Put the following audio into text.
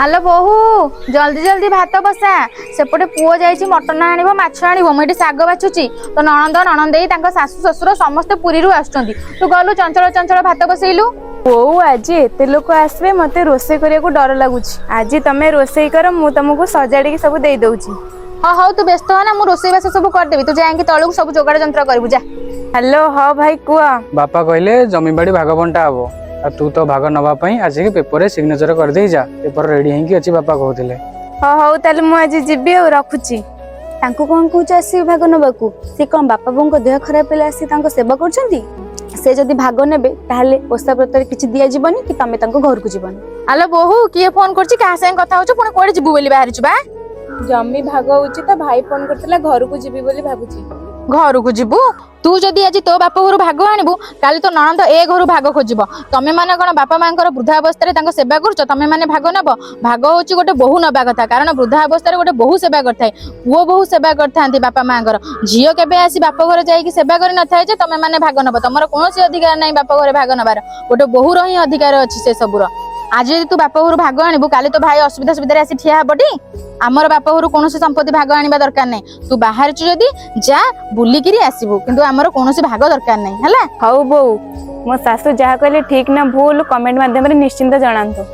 आलो बोहू जल्दी जल्दी भात बसा सेपटे पुओ जाइछि मटन आनिबो माछ आनिबो मु एठी साग बाछुची तो नणंद नणंदेई तांको सासु ससुर समस्त पुरीरु आछुंती तू गलु चंचल चंचल भात बसैलु। बोऊ आज एते लोक आसबे मते रोसे करिया डर लगुच। आज तमे रोसे कर मु तुमको सजाड़ी सब दे दउची। हाँ हौ तू व्यस्त हो ना मु रोसई बास सब कर देबी तू जाएंगे तळु सब जोगाड़ जंत्र करबु जा। हेलो हाँ भाई कुआ बापा कहले जमी बाड़ी भाग बंटा हबो तू तो भाग नवा पई आज के पेपर रे सिग्नेचर कर दे जा पेपर रेडी हें की अछि बापा कहथिले। हाँ हौ ताले मु आज जिबी और रखुची। तांको कोन कहूच आसी भाग नबाकू से कोन बापा बोंको देह खराब पेले आसी तांको सेवा करछंती से जदी भाग नेबे ताहले ओसा प्रतर किछि दिया जीवनी कि तमे तांको घर को जीवनी। आलो बोहू किए फोन करछि का संग कथा होछ पुणी कोडे जिबु बोली बाहर छुबा जमी भाग होची तो भाई फोन करतला घर को जीबी बोली भाबुची। घर को जीवु तू जदि आज तो बाप घर भाग आनिबु काली तो नणंद ए घर भाग खोजिब तमे माने कोन बापा मांकर वृद्धावस्था तांको सेवा करछ तमे माने भाग नब भाग होची गोटे बहु नबा कथा कारण वृद्धावस्था गोटे बहु सेवा करथाय पुओ बहु सेवा करथांती बापा मांकर झियो केबे आसी बाप घर जाई सेवा करि नथाय जे तमे माने भाग नब तमर कोनोसी अधिकार नै बाप घर भाग नबार गोटे बहु रही अधिकार अछि से सबुर। आज यदि तू बाप घर भाग आनिबु काली तो भाई असुविधा सुविधा आसी ठिया हबटी आमर बाप घर कौन संपत्ति भाग आनिबा दरकार नै तू बाहर छु जदि जा बुलिकिरी आसीबु किंतु आमर कौन भाग दरकार नै हला। हौ बोऊ मो सासु जहा कहले ठीक ना भूल कमेंट माध्यम रे निश्चिंत जणांतो।